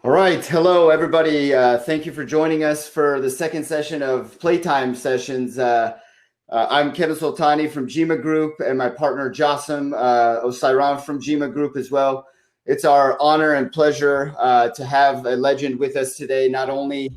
All right. Hello, everybody. Thank you for joining us for the second session of Playtime Sessions. I'm Kevin Soltani from GIMA Group and my partner Jassim Osairan from GIMA Group as well. It's our honor and pleasure to have a legend with us today, not only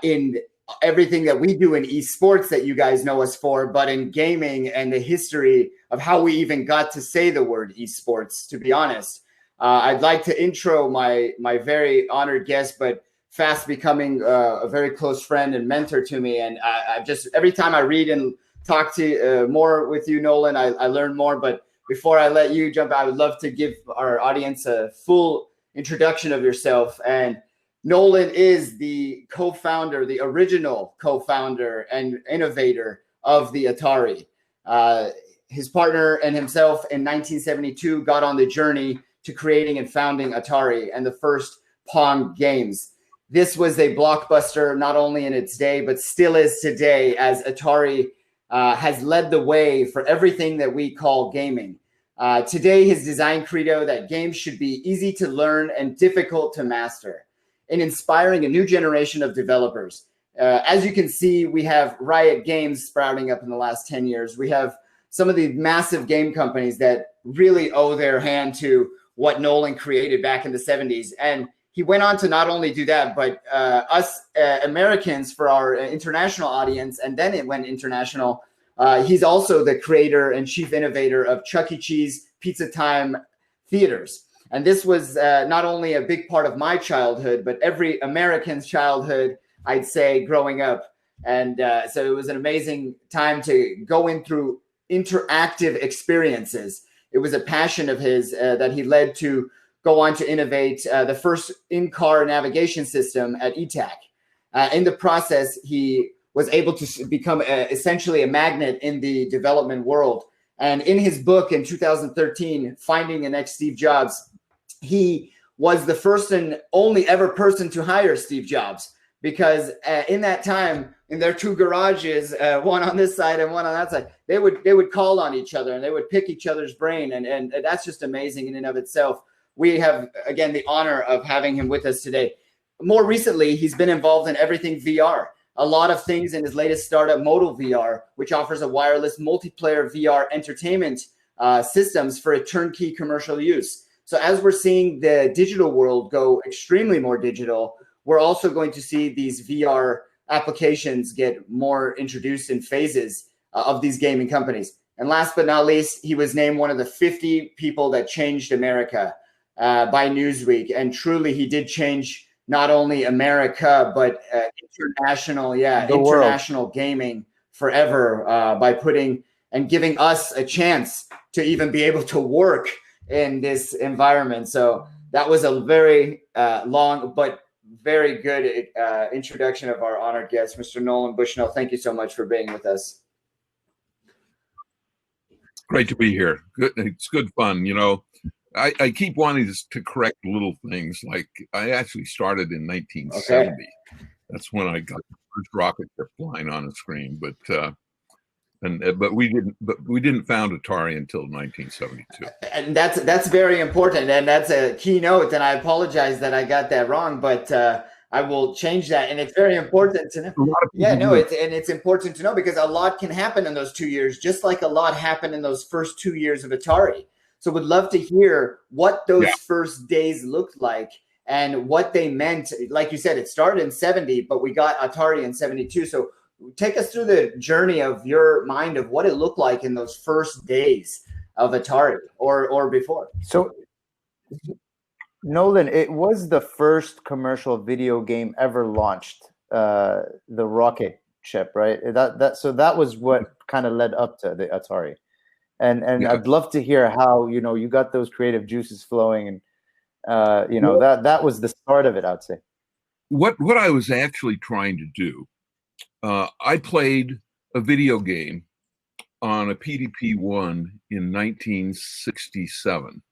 in everything that we do in esports that you guys know us for, but in gaming and the history of how we even got to say the word esports, to be honest. I'd like to intro my very honored guest, but fast becoming a very close friend and mentor to me. And I just every time I read and talk to more with you, Nolan, I learn more. But before I let you jump, I would love to give our audience a full introduction of yourself. And Nolan is the co-founder, the original co-founder and innovator of the Atari. His partner and himself in 1972 got on the journey to creating and founding Atari and the first Pong games. This was a blockbuster, not only in its day, but still is today, as Atari has led the way for everything that we call gaming. Today, his design credo that games should be easy to learn and difficult to master, in inspiring a new generation of developers. As you can see, we have Riot Games sprouting up in the last 10 years. We have some of the massive game companies that really owe their hand to what Nolan created back in the 70s. And he went on to not only do that, but us Americans for our international audience, and then it went international. He's also the creator and chief innovator of Chuck E. Cheese Pizza Time theaters. And this was not only a big part of my childhood, but every American's childhood, I'd say, growing up. And so it was an amazing time to go in through interactive experiences. It was a passion of his that he led to go on to innovate the first in-car navigation system at ETAC. In the process, he was able to become essentially a magnet in the development world. And in his book in 2013, Finding the Next Steve Jobs, he was the first and only ever person to hire Steve Jobs, because in that time, in their two garages, one on this side and one on that side, they would call on each other and they would pick each other's brain. And that's just amazing in and of itself. We have, again, the honor of having him with us today. More recently, he's been involved in everything VR. A lot of things in his latest startup, Modal VR, which offers a wireless multiplayer VR entertainment systems for a turnkey commercial use. So as we're seeing the digital world go extremely more digital, we're also going to see these VR applications get more introduced in phases of these gaming companies. And last but not least, he was named one of the 50 people that changed America by Newsweek. And truly, he did change not only America, but international gaming forever by putting and giving us a chance to even be able to work in this environment. So that was a very long but very good introduction of our honored guest, Mr. Nolan Bushnell. Thank you so much for being with us. Great to be here. Good, it's good fun. You know, I keep wanting to correct little things. Like I actually started in 1970. Okay. That's when I got the first rocket ship flying on the screen. But we didn't found Atari until 1972. And that's very important, and that's a keynote. And I apologize that I got that wrong, but I will change that. And it's very important to know. It's important to know because a lot can happen in those 2 years, just like a lot happened in those first 2 years of Atari. So would love to hear what those first days looked like and what they meant. Like you said, it started in 70, but we got Atari in 72. So take us through the journey of your mind of what it looked like in those first days of Atari or before. So, Nolan, it was the first commercial video game ever launched, the rocket ship, right? So that was what kind of led up to the Atari. And I'd love to hear how, you got those creative juices flowing and, that was the start of it, I'd say. What I was actually trying to do, I played a video game on a PDP-1 in 1967.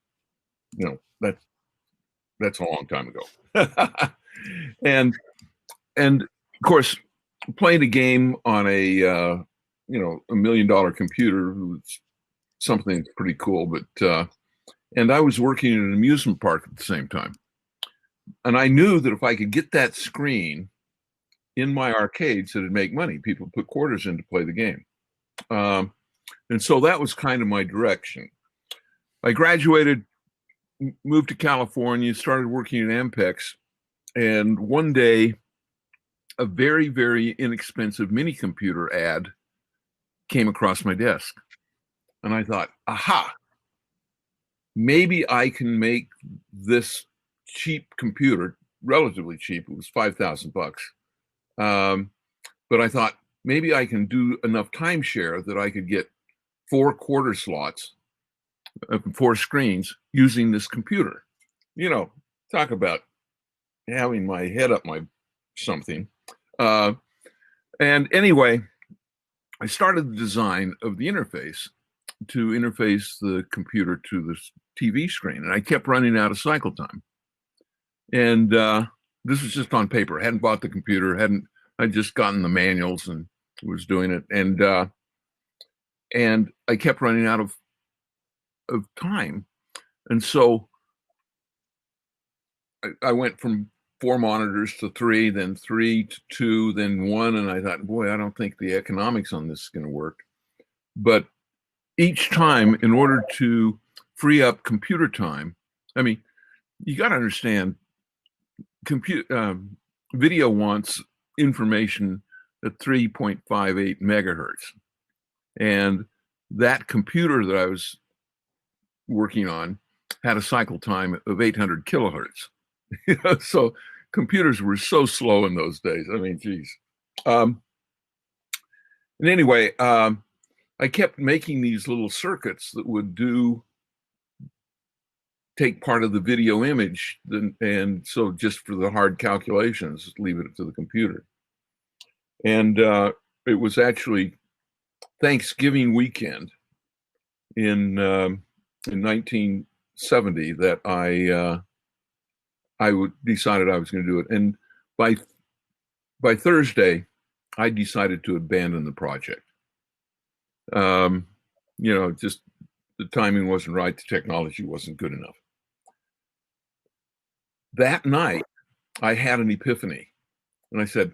That's a long time ago. and of course, playing a game on a $1 million computer was something pretty cool. But and I was working in an amusement park at the same time. And I knew that if I could get that screen in my arcades, it'd make money. People put quarters in to play the game. And so that was kind of my direction. I graduated, moved to California, started working at Ampex, and one day a very, very inexpensive mini computer ad came across my desk. And I thought, aha, maybe I can make this cheap computer, relatively cheap, it was $5,000. But I thought maybe I can do enough timeshare that I could get 4 quarter slots, 4 screens using this computer. You know, talk about having my head up my something. And anyway, I started the design of the interface to interface the computer to the TV screen, and I kept running out of cycle time. And this was just on paper. I hadn't bought the computer, I'd just gotten the manuals and was doing it. And I kept running out of time. And so I went from 4 monitors to 3, then 3 to 2, then 1. And I thought, boy, I don't think the economics on this is going to work. But each time, in order to free up computer time, I mean, you got to understand, video wants information at 3.58 megahertz. And that computer that I was working on had a cycle time of 800 kilohertz. So computers were so slow in those days. I mean, geez. And anyway, I kept making these little circuits that would take part of the video image, and so just for the hard calculations, leave it to the computer. And it was actually Thanksgiving weekend in 1970 that I decided I was going to do it. And by Thursday, I decided to abandon the project. Just the timing wasn't right. The technology wasn't good enough. That night, I had an epiphany, and I said,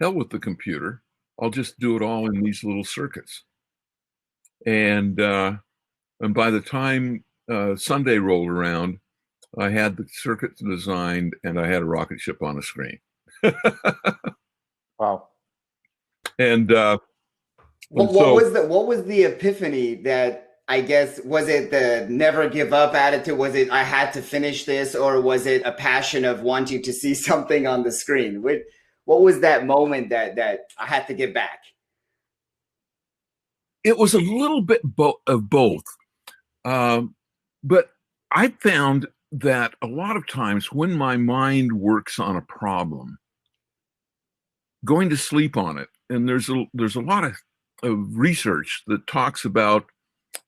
hell with the computer. I'll just do it all in these little circuits. And by the time Sunday rolled around, I had the circuits designed and I had a rocket ship on a screen. Wow. And what was the epiphany that, I guess, was it the never give up attitude? Was it I had to finish this, or was it a passion of wanting to see something on the screen? What was that moment that I had to get back? It was a little bit of both. But I found that a lot of times when my mind works on a problem, going to sleep on it, and there's a lot of research that talks about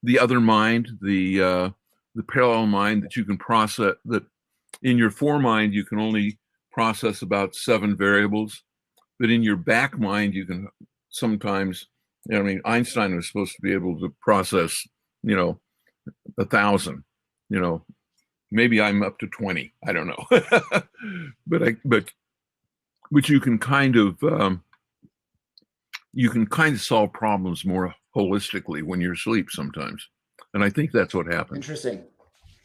the other mind, the parallel mind, that you can process, that in your foremind you can only process about 7 variables, but in your back mind you can sometimes, Einstein was supposed to be able to process 1,000. Maybe I'm up to 20, I don't know. but you can kind of solve problems more holistically when you're asleep sometimes. And I think that's what happened.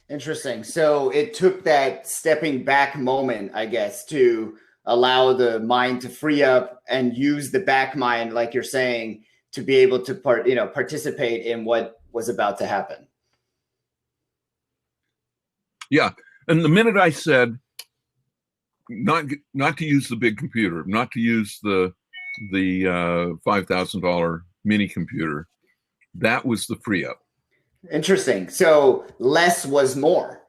Interesting. So it took that stepping back moment, I guess, to allow the mind to free up and use the back mind, like you're saying, to be able to participate in what was about to happen. Yeah. And the minute I said not to use the big computer, not to use the $5,000 mini computer, that was the free up. Interesting. So less was more.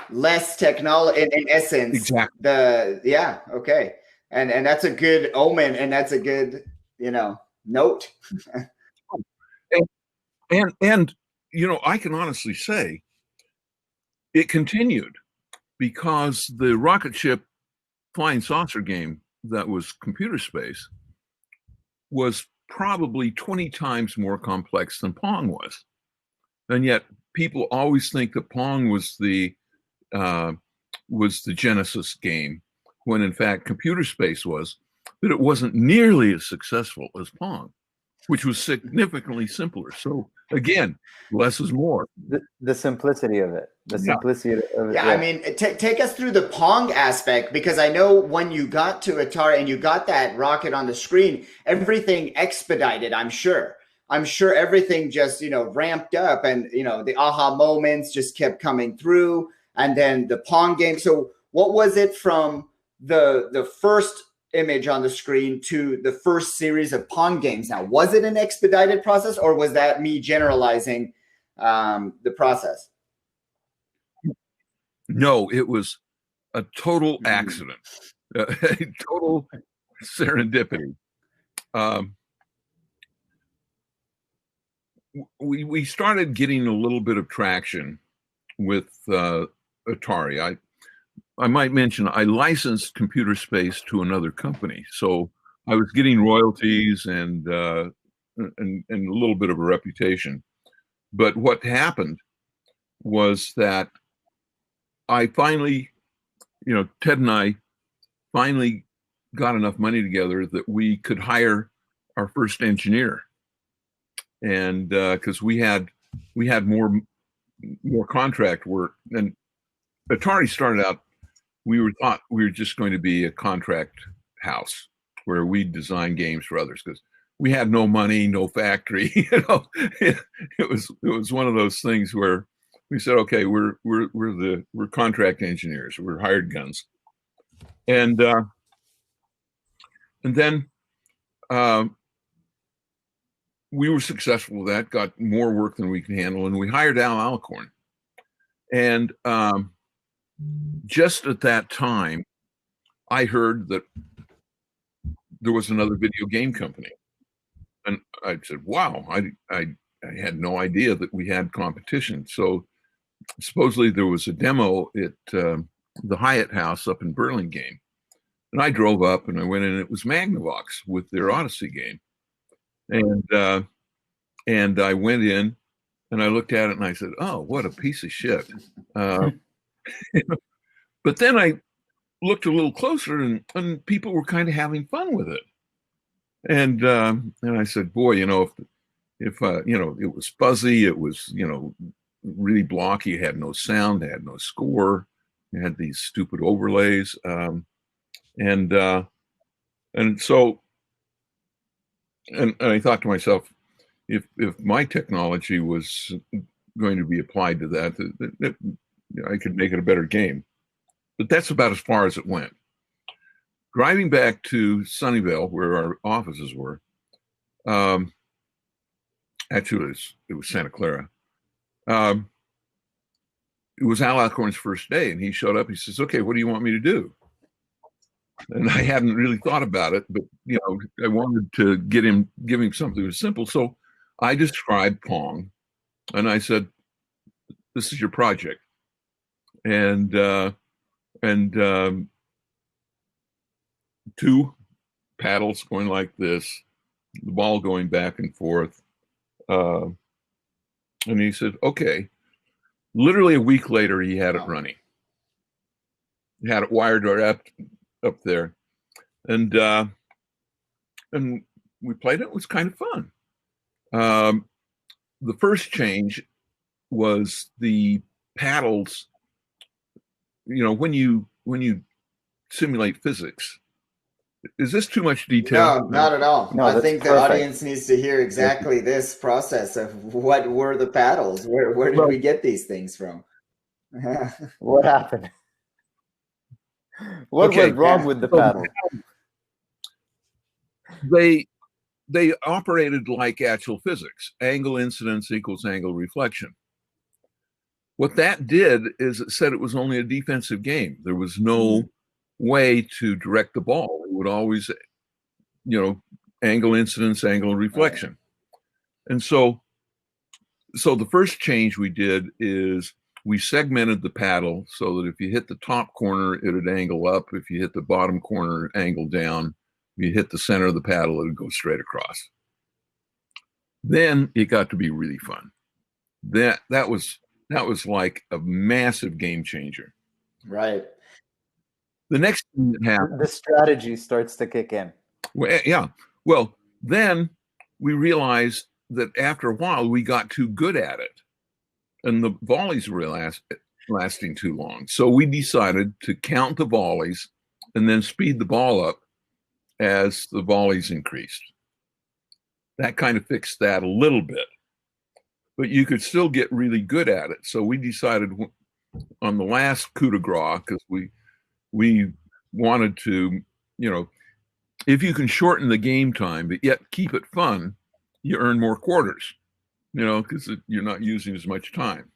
Less technology in essence. Exactly. Okay. And that's a good omen, and that's a good, note. and I can honestly say it continued, because the rocket ship flying saucer game that was computer space was probably 20 times more complex than Pong was. And yet people always think that Pong was the was the Genesis game, when in fact computer space was, but it wasn't nearly as successful as Pong, which was significantly simpler. So again, less is more. The simplicity of it. The simplicity of it. Yeah, I mean, take us through the Pong aspect, because I know when you got to Atari and you got that rocket on the screen, everything expedited, I'm sure. I'm sure everything just, ramped up, and, the aha moments just kept coming through, and then the Pong game. So what was it from the first image on the screen to the first series of Pong games? Now, was it an expedited process, or was that me generalizing the process? No, it was a total accident, a total serendipity. We started getting a little bit of traction with Atari. I might mention I licensed computer space to another company, so I was getting royalties and a little bit of a reputation. But what happened was that I finally, Ted and I finally got enough money together that we could hire our first engineer, and because we had more contract work. And Atari started out, we thought we were just going to be a contract house where we design games for others, because we had no money, no factory. It was one of those things where we said, okay, we're contract engineers, we're hired guns, and then we were successful with that, got more work than we could handle, and we hired Al Alcorn. And just at that time, I heard that there was another video game company, and I said, "Wow!" I had no idea that we had competition. So supposedly there was a demo at the Hyatt House up in Burlingame, and I drove up and I went in. And it was Magnavox with their Odyssey game, and I went in and I looked at it and I said, "Oh, what a piece of shit!" But then I looked a little closer, and people were kind of having fun with it, and I said, "Boy, if it was fuzzy, it was really blocky, it had no sound, it had no score, it had these stupid overlays, and so I thought to myself, if my technology was going to be applied to that, I could make it a better game." But that's about as far as it went. Driving back to Sunnyvale, where our offices were, actually it was Santa Clara. It was Al Alcorn's first day, and he showed up. He says, "Okay, what do you want me to do?" And I hadn't really thought about it, but I wanted to give him something that was simple. So I described Pong, and I said, "This is your project," and two paddles going like this, the ball going back and forth. And he said, "Okay." Literally a week later, he had it running. He had it wired right up there, and we played it. It was kind of fun. The first change was the paddles. When you simulate physics. Is this too much detail? No, not at all. No, I think the perfect. audience needs to hear exactly this process of what were the paddles? Where did we get these things from? What happened? What went wrong with the paddle? They operated like actual physics. Angle incidence equals angle reflection. What that did is it said it was only a defensive game. There was no way to direct the ball. It would always, angle incidence, angle reflection. Right. And so the first change we did is we segmented the paddle so that if you hit the top corner, it would angle up. If you hit the bottom corner, angle down. If you hit the center of the paddle, it would go straight across. Then it got to be really fun. That was like a massive game changer. Right. The next thing that happened, The strategy starts to kick in. well, yeah. Well, then we realized that after a while we got too good at it, and the volleys were lasting too long. So we decided to count the volleys and then speed the ball up as the volleys increased. That kind of fixed that a little bit, but you could still get really good at it. So we decided on the last coup de grace, because we wanted to, you know, if you can shorten the game time but yet keep it fun, you earn more quarters, you know, because you're not using as much time.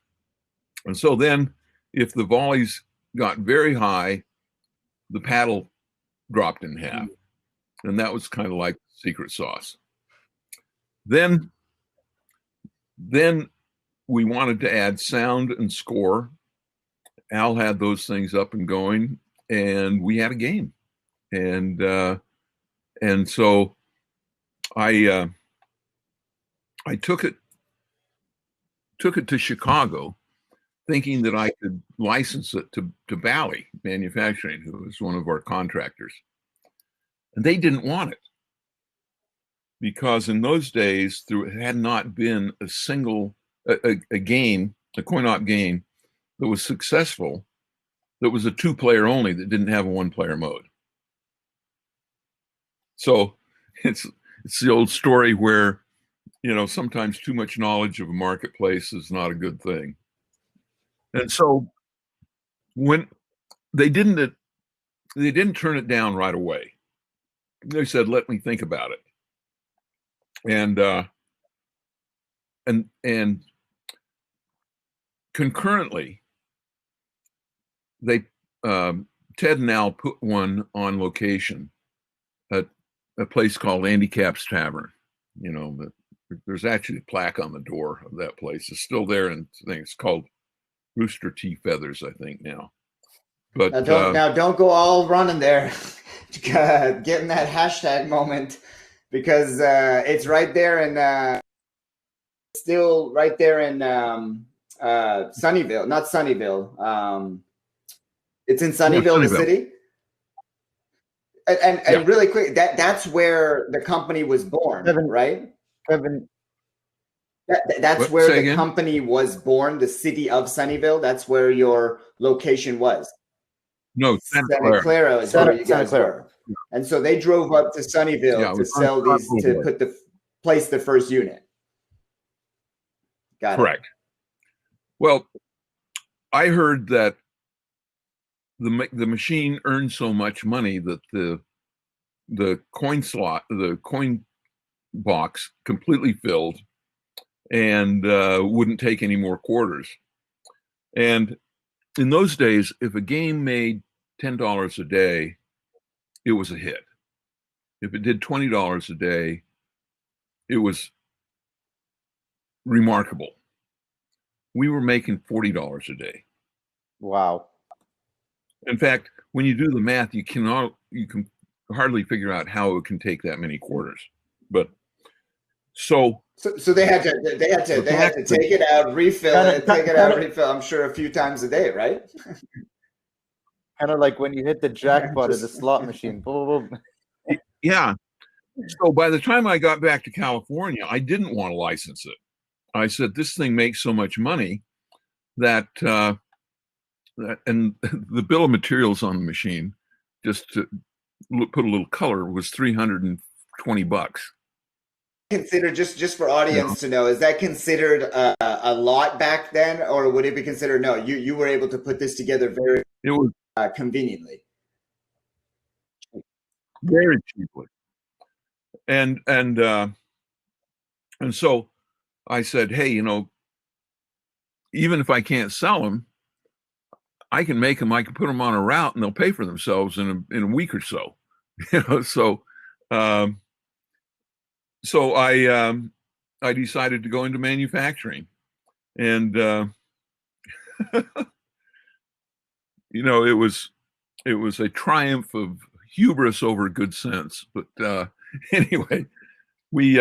And so then if the volleys got very high, the paddle dropped in half. And that was kind of like secret sauce. Then we wanted to add sound and score. Al had those things up and going, and we had a game. And so I took it to Chicago, thinking that I could license it to Bally Manufacturing, who was one of our contractors. And they didn't want it, because in those days there had not been a single game, a coin-op game that was successful, that was a 2-player only, that didn't have a 1-player mode. So it's the old story where, you know, sometimes too much knowledge of a marketplace is not a good thing. And so when they didn't turn it down right away. They said, "Let me think about it." And concurrently, they Ted and Al put one on location at a place called Andy Cap's Tavern. You know, there's actually a plaque on the door of that place. It's still there, and I think it's called Rooster Tea Feathers, I think now. But now don't go all running there, getting that hashtag moment, because it's right there in still right there in Sunnyvale, not Sunnyvale. It's in Sunnyvale, the city. And Yeah. really quick, that's where the company was born, right? Kevin, That's What? where Say the again? company was born, the city of Sunnyvale. That's where your location was. No, Santa Santa Clara. Clara is Santa- where you Santa guys Clara. were. And so they drove up to Sunnyvale Yeah, it to was on sell these, to Boulevard. place the first unit. Got Correct. Well, I heard that the machine earned so much money that the coin slot, the coin box, completely filled and wouldn't take any more quarters. And in those days, if a game made $10 a day, it was a hit. If it did $20 a day, it was remarkable. We were making $40 a day. wow. In fact, when you do the math, you can hardly figure out how it can take that many quarters. But so they had to take it out, refill it, take it out, refill. I'm sure a few times a day, right? Kind of like when you hit the jackpot of the slot machine. Boom, boom, boom. yeah. So by the time I got back to California, I didn't want to license it. I said, this thing makes so much money that and the bill of materials on the machine, just to put a little color, was $320. Consider, just for audience to know, is that considered a lot back then, or would it be considered, no, you were able to put this together very conveniently? Very cheaply. And so I said, hey, you know, even if I can't sell them, I can make them. I can put them on a route, and they'll pay for themselves in a week or so. You know, so I decided to go into manufacturing, and you know, it was a triumph of hubris over good sense. But anyway, we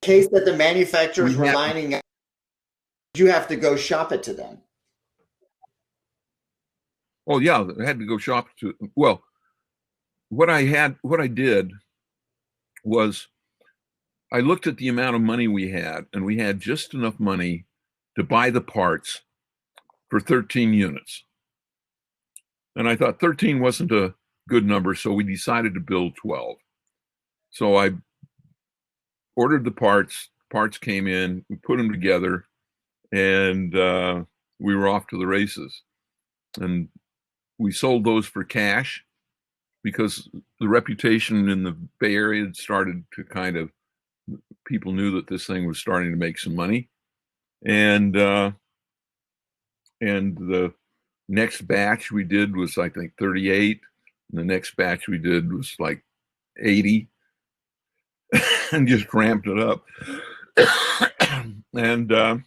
case that the manufacturers were lining up, you have to go shop it to them. Oh yeah, I had to go shop to. Well, what I did was I looked at the amount of money we had, and we had just enough money to buy the parts for 13 units. And I thought 13 wasn't a good number, so we decided to build 12. So I ordered the parts. Parts came in, we put them together, and we were off to the races. And we sold those for cash because the reputation in the Bay Area had started to kind of, people knew that this thing was starting to make some money. And the next batch we did was, I think, 38. And the next batch we did was like 80 and just ramped it up. And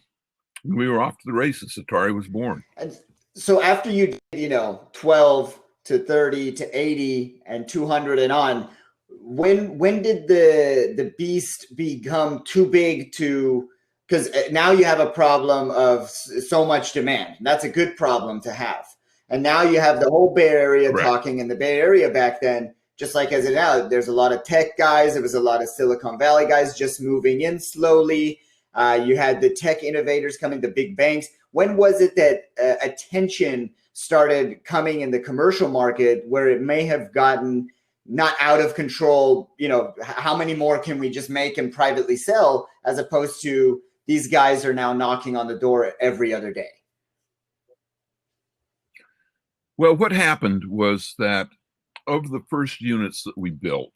we were off to the races. Atari was born. And so after you did, 12 to 30 to 80 and 200 and on, when did the beast become too big to, because now you have a problem of so much demand. That's a good problem to have. And now you have the whole Bay Area talking. In the Bay Area back then, just like as it now, there's a lot of tech guys. There was a lot of Silicon Valley guys just moving in slowly. You had the tech innovators coming, the big banks. When was it that attention started coming in the commercial market where it may have gotten not out of control? How many more can we just make and privately sell, as opposed to these guys are now knocking on the door every other day? Well, what happened was that of the first units that we built,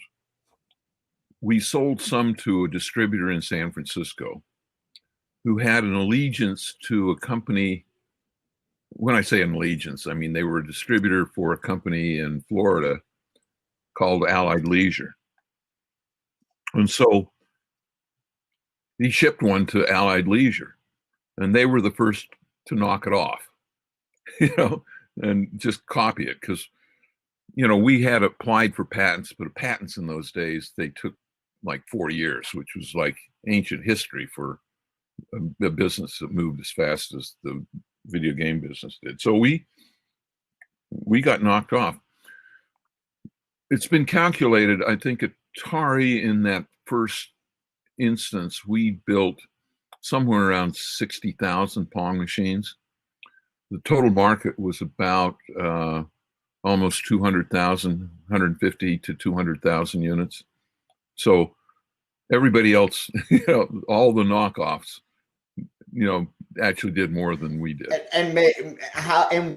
we sold some to a distributor in San Francisco who had an allegiance to a company. When I say an allegiance, I mean they were a distributor for a company in Florida called Allied Leisure. And so he shipped one to Allied Leisure, and they were the first to knock it off, and just copy it. Because, we had applied for patents, but patents in those days, they took like 4 years, which was like ancient history for a business that moved as fast as the video game business did. So we got knocked off. It's been calculated, I think Atari, in that first instance, we built somewhere around 60,000 Pong machines. The total market was about almost 200,000, 150 to 200,000 units. So everybody else, all the knockoffs, actually did more than we did. And how and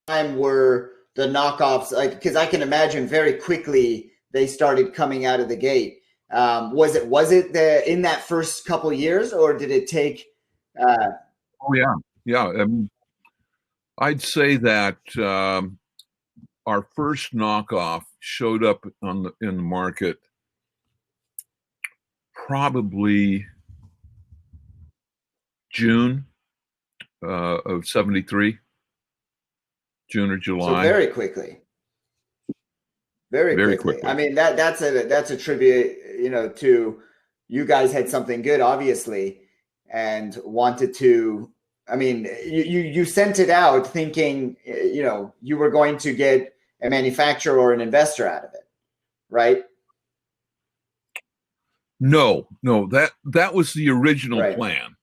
time were the knockoffs, like, because I can imagine very quickly they started coming out of the gate. Was it in that first couple of years, or did it take? Oh yeah. I'd say that our first knockoff showed up in the market probably June of '73, June or July. So very quickly. Very quickly. I mean, that's a tribute, to you guys had something good, obviously, and wanted to. I mean, you sent it out thinking, you were going to get a manufacturer or an investor out of it, right? No, that was the original plan.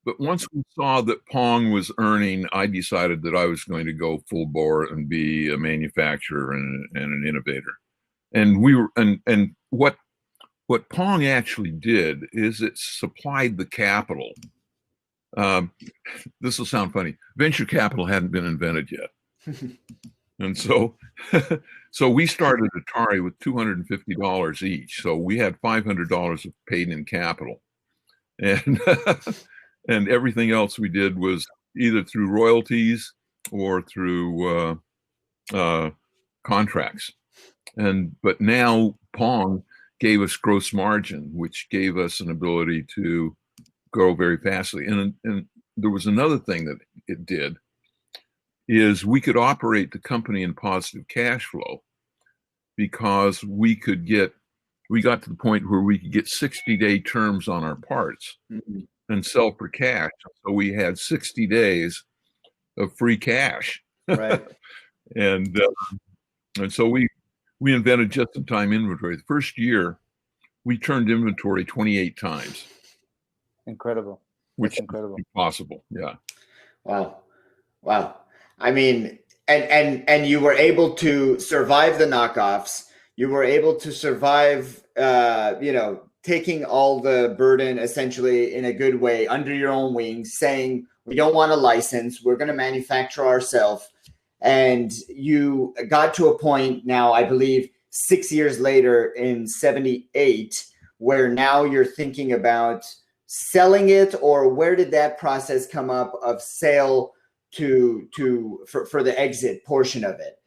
But once we saw that Pong was earning, I decided that I was going to go full bore and be a manufacturer and an innovator. And we were, and what Pong actually did is it supplied the capital. This will sound funny. Venture capital hadn't been invented yet. And so we started Atari with $250 each. So we had $500 of paid in capital. And and everything else we did was either through royalties or through contracts. But now Pong gave us gross margin, which gave us an ability to grow very fastly. And there was another thing that it did, is we could operate the company in positive cash flow because we got to the point where we could get 60-day terms on our parts and sell for cash. So we had 60 days of free cash. Right. And so we invented just-in-time inventory. The first year, we turned inventory 28 times. Incredible. Which That's incredible. is impossible. Yeah. Wow. I mean, and you were able to survive the knockoffs. You were able to survive, taking all the burden essentially in a good way under your own wings, saying, we don't want a license. We're going to manufacture ourselves. And you got to a point now, I believe 6 years later in 78, where now you're thinking about selling it, or where did that process come up of sale for the exit portion of it?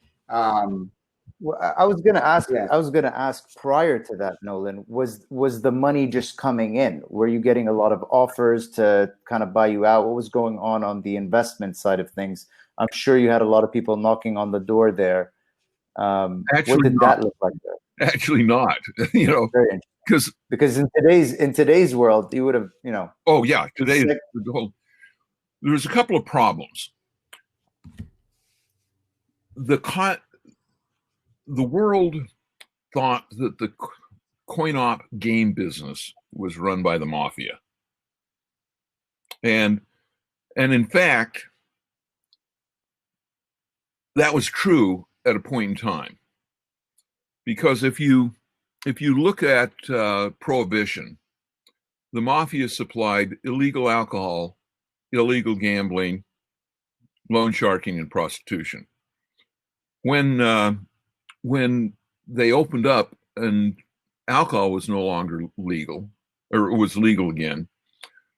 Well, I was going to ask. Yeah. I was going to ask prior to that, Nolan. Was the money just coming in? Were you getting a lot of offers to kind of buy you out? What was going on the investment side of things? I'm sure you had a lot of people knocking on the door there. What did that look like there? Actually, not. Because in today's world, you would have, Oh yeah, today there's a couple of problems. The world thought that the coin-op game business was run by the mafia. And in fact, that was true at a point in time. Because if you look at Prohibition, the mafia supplied illegal alcohol, illegal gambling, loan sharking, and prostitution. When they opened up and alcohol was no longer legal, or it was legal again,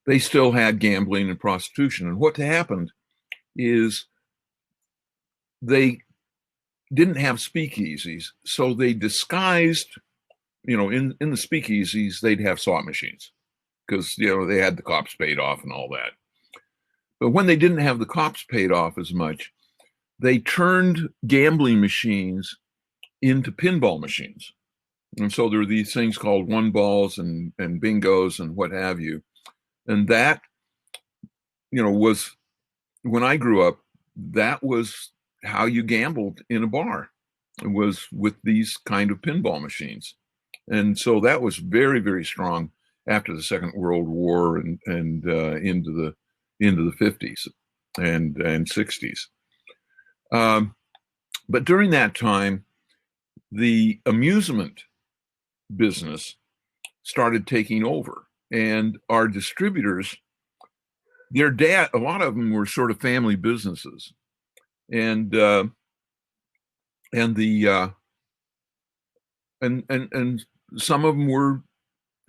they still had gambling and prostitution. And what happened is they didn't have speakeasies, so they disguised, in the speakeasies, they'd have slot machines because, they had the cops paid off and all that. But when they didn't have the cops paid off as much, they turned gambling machines into pinball machines. And so there were these things called one balls and bingos and what have you. And that, was, when I grew up, that was how you gambled in a bar. It was with these kind of pinball machines. And so that was very, very strong after the Second World War and into the 50s and 60s. But during that time, the amusement business started taking over, and our distributors, a lot of them were sort of family businesses, and some of them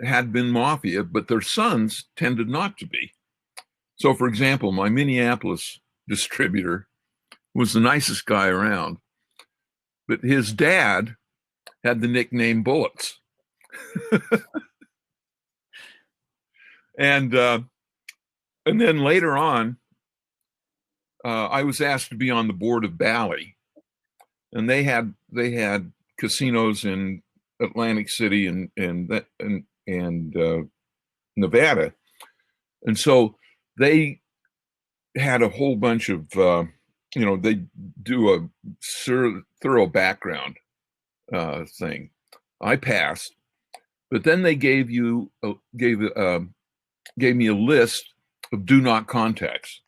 had been mafia, but their sons tended not to be. So, for example, my Minneapolis distributor was the nicest guy around, but his dad had the nickname Bullets. And then later on, I was asked to be on the board of Bally, and they had casinos in Atlantic City and Nevada, and so they had a whole bunch of they do a thorough background thing. I passed, but then they gave me a list of do not contacts.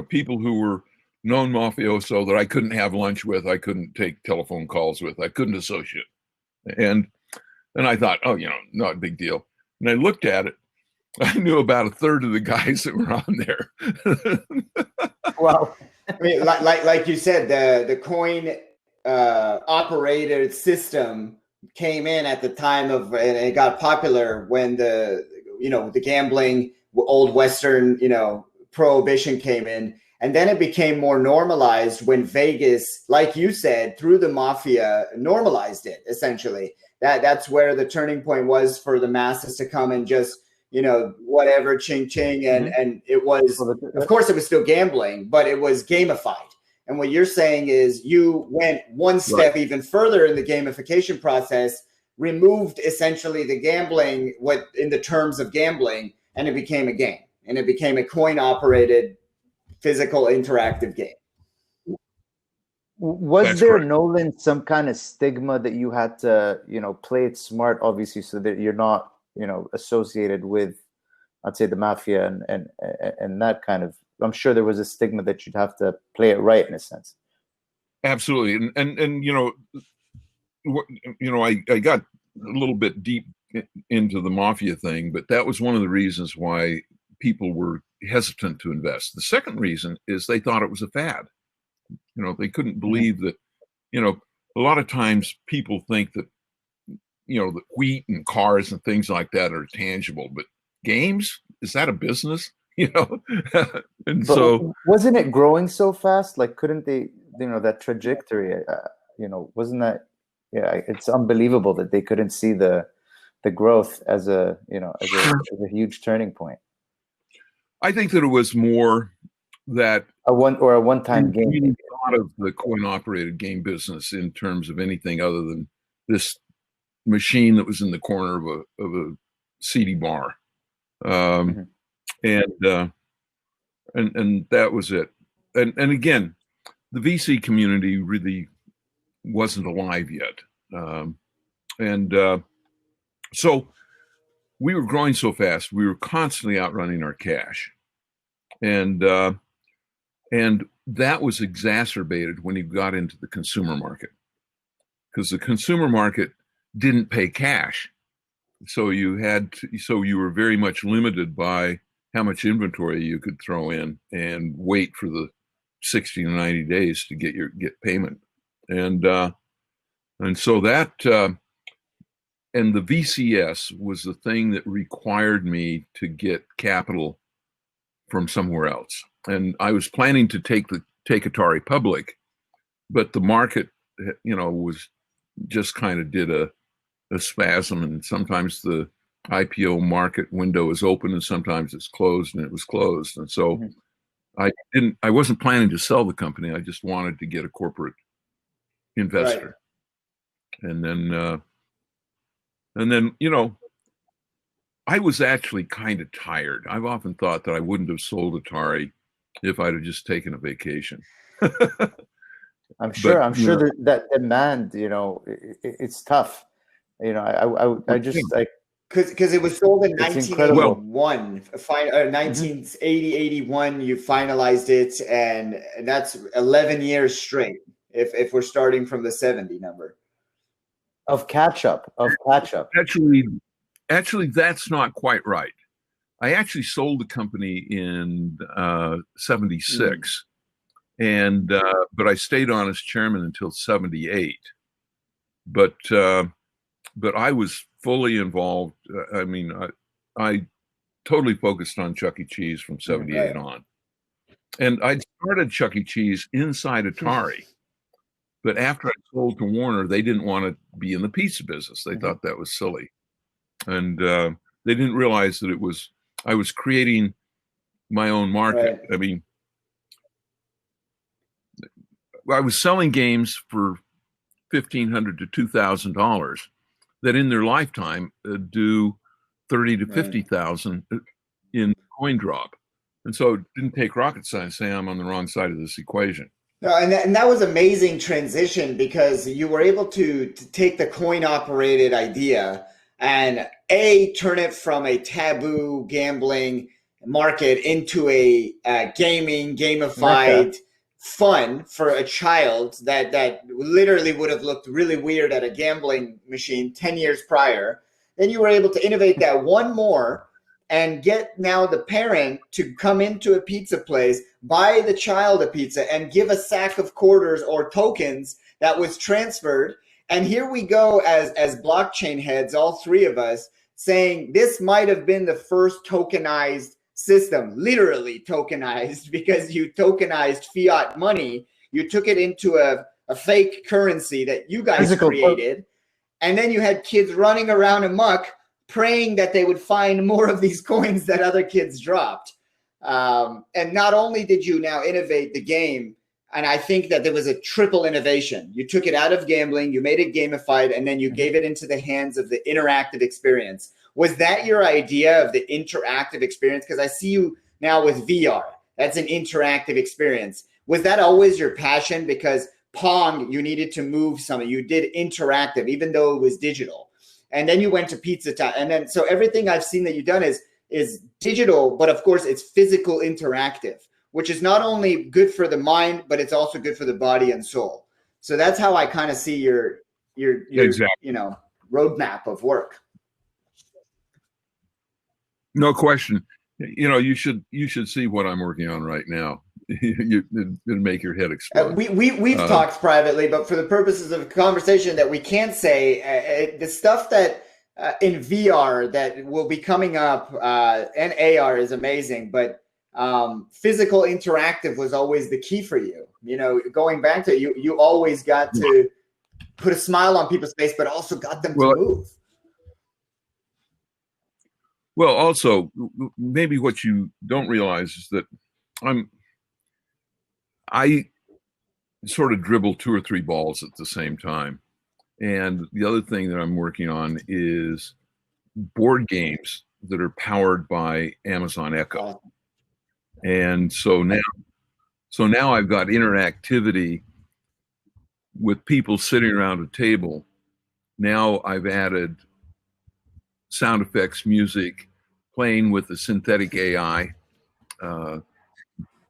People who were known mafioso that I couldn't have lunch with, I couldn't take telephone calls with, I couldn't associate. And I thought, not a big deal. And I looked at it. I knew about a third of the guys that were on there. Well, I mean, like you said, the coin operated system came in at the time and it got popular when the gambling, old Western, prohibition came in. And then it became more normalized when Vegas, like you said, through the mafia, normalized it, essentially. That's where the turning point was for the masses to come and just, whatever, ching, ching. And it was, of course, it was still gambling, but it was gamified. And what you're saying is you went one step even further in the gamification process, removed essentially the gambling, in the terms of gambling, and it became a game. And it became a coin-operated, physical, interactive game. Was That's there, correct. Nolan, some kind of stigma that you had to, play it smart, obviously, so that you're not, associated with, I'd say, the mafia and that kind of? I'm sure there was a stigma that you'd have to play it right in a sense. Absolutely, and I got a little bit deep into the mafia thing, but that was one of the reasons why people were hesitant to invest. The second reason is they thought it was a fad. They couldn't believe that. A lot of times people think that that wheat and cars and things like that are tangible, but games, is that a business? And But so wasn't it growing so fast? Like, couldn't they, that trajectory, wasn't that, yeah, it's unbelievable that they couldn't see the growth as a huge turning point. I think that it was more that A one-time game. We thought of the coin-operated game business in terms of anything other than this machine that was in the corner of a seedy bar, and that was it. And again, the VC community really wasn't alive yet, so we were growing so fast. We were constantly outrunning our cash, and that was exacerbated when you got into the consumer market, because the consumer market didn't pay cash. So you were very much limited by how much inventory you could throw in and wait for the 60 to 90 days to get payment. And so that, and the VCS was the thing that required me to get capital from somewhere else. And I was planning to take Atari public, but the market, was just kind of did a spasm, and sometimes the IPO market window is open and sometimes it's closed, and it was closed. And so I wasn't planning to sell the company. I just wanted to get a corporate investor. Right. And then, I was actually kind of tired. I've often thought that I wouldn't have sold Atari if I'd have just taken a vacation. I'm sure that demand, it's tough. I just like, because it was sold in 1981, 1980, 81, you finalized it, and that's 11 years straight. If we're starting from the 70 number of catch up. Actually, that's not quite right. I actually sold the company in 76, and but I stayed on as chairman until 78. But I was fully involved. I totally focused on Chuck E. Cheese from 78 on, and I started Chuck E. Cheese inside Atari. But after I sold to Warner, they didn't want to be in the pizza business. They thought that was silly. And they didn't realize that I was creating my own market. Right. I was selling games for $1,500 to $2,000 that in their lifetime do $30,000 to $50,000 in coin drop. And so it didn't take rocket science to say I'm on the wrong side of this equation. No, and that was amazing transition, because you were able to take the coin operated idea and turn it from a taboo gambling market into a gaming, gamified fun for a child that literally would have looked really weird at a gambling machine 10 years prior. Then you were able to innovate that one more and get now the parent to come into a pizza place, buy the child a pizza, and give a sack of quarters or tokens that was transferred. And here we go as blockchain heads, all three of us, saying this might have been the first tokenized system, literally tokenized, because you tokenized fiat money. You took it into a fake currency that you guys created. And then you had kids running around amok, praying that they would find more of these coins that other kids dropped. And not only did you now innovate the game, and I think that there was a triple innovation. You took it out of gambling, you made it gamified, and then you gave it into the hands of the interactive experience. Was that your idea of the interactive experience? Because I see you now with VR. That's an interactive experience. Was that always your passion? Because Pong, you needed to move something. You did interactive, even though it was digital. And then you went to Pizza Time. And then, so everything I've seen that you've done is digital, but of course it's physical interactive, which is not only good for the mind, but it's also good for the body and soul. So that's how I kind of see your Exactly. you know, roadmap of work. No question. You know, you should see what I'm working on right now. It'll make your head explode. We've talked privately, but for the purposes of a conversation that we can't say, the stuff that in VR that will be coming up and AR is amazing, but physical interactive was always the key for you. You know, going back to you always got to put a smile on people's face, but also got them to move. Well, also, maybe what you don't realize is that I sort of dribble 2 or 3 balls at the same time. And the other thing that I'm working on is board games that are powered by Amazon Echo. And so now I've got interactivity with people sitting around a table. Now I've added sound effects, music, playing with the synthetic AI,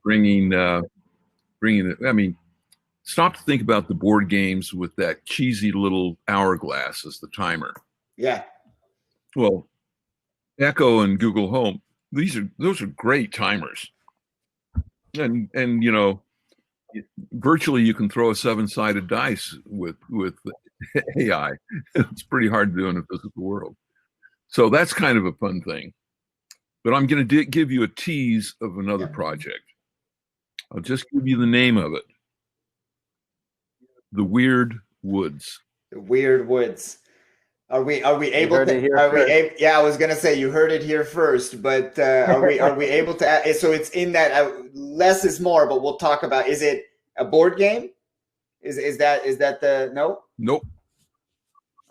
bringing it. I mean, stop to think about the board games with that cheesy little hourglass as the timer. Yeah. Well, Echo and Google Home, those are great timers. And you know, virtually you can throw a 7-sided dice with AI. It's pretty hard to do in a physical world. So that's kind of a fun thing. But I'm going to give you a tease of another project. I'll just give you the name of it. The Woods. The Weird Woods. Are we able to? Yeah, I was gonna say you heard it here first, but are we able to? So it's in that less is more, but we'll talk about. Is it a board game? Is that the no? Nope.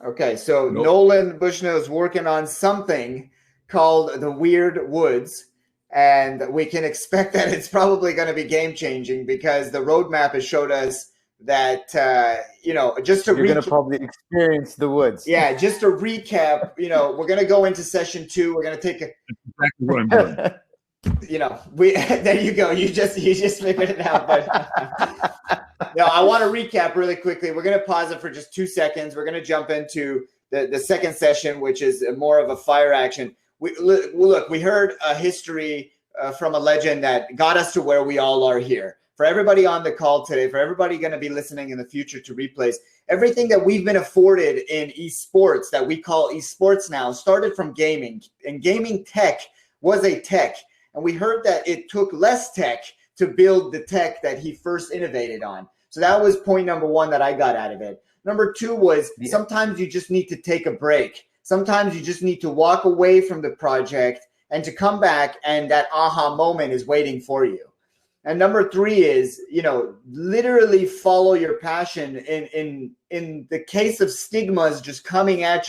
Okay, so nope. Nolan Bushnell is working on something called The Weird Woods, and we can expect that it's probably going to be game changing because the roadmap has showed us that you know, just to you're going to probably experience the woods. Yeah, just to recap, you know, we're going to go into session 2. We're going to take exactly what I'm doing. You know, there you go. You just figured it out. But no, I want to recap really quickly. We're going to pause it for just 2 seconds. We're going to jump into the second session, which is more of a fire action. Look, we heard a history from a legend that got us to where we all are here. For everybody on the call today, for everybody going to be listening in the future to replays, everything that we've been afforded in esports that we call esports now started from gaming. And gaming tech was a tech. And we heard that it took less tech to build the tech that he first innovated on. So that was point number 1 that I got out of it. Number 2 was sometimes you just need to take a break. Sometimes you just need to walk away from the project and to come back, and that aha moment is waiting for you. And number 3 is, you know, literally follow your passion. In the case of stigmas just coming at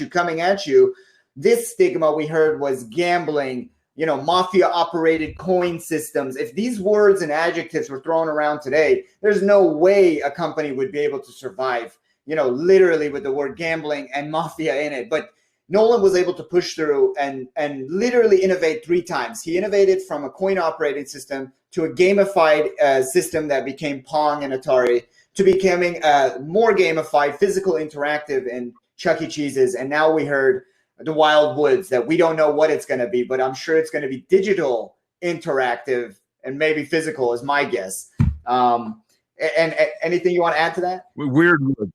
you, this stigma we heard was gambling, you know, mafia operated coin systems. If these words and adjectives were thrown around today, there's no way a company would be able to survive, you know, literally with the word gambling and mafia in it. But Nolan was able to push through and literally innovate 3 times. He innovated from a coin operating system to a gamified system that became Pong and Atari, to becoming more gamified, physical interactive in Chuck E. Cheese's. And now we heard the Wild Woods that we don't know what it's going to be, but I'm sure it's going to be digital, interactive, and maybe physical is my guess. And anything you want to add to that? Weird Woods.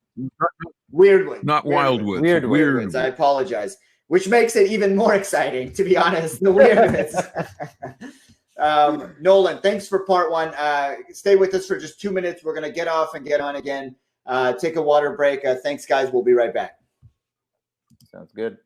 Weird Woods. Not Wild Woods. Weird Woods. I apologize. Which makes it even more exciting, to be honest. The Weird Woods. Nolan, thanks for part 1. Stay with us for just 2 minutes. We're going to get off and get on again. Take a water break. Thanks, guys. We'll be right back. Sounds good.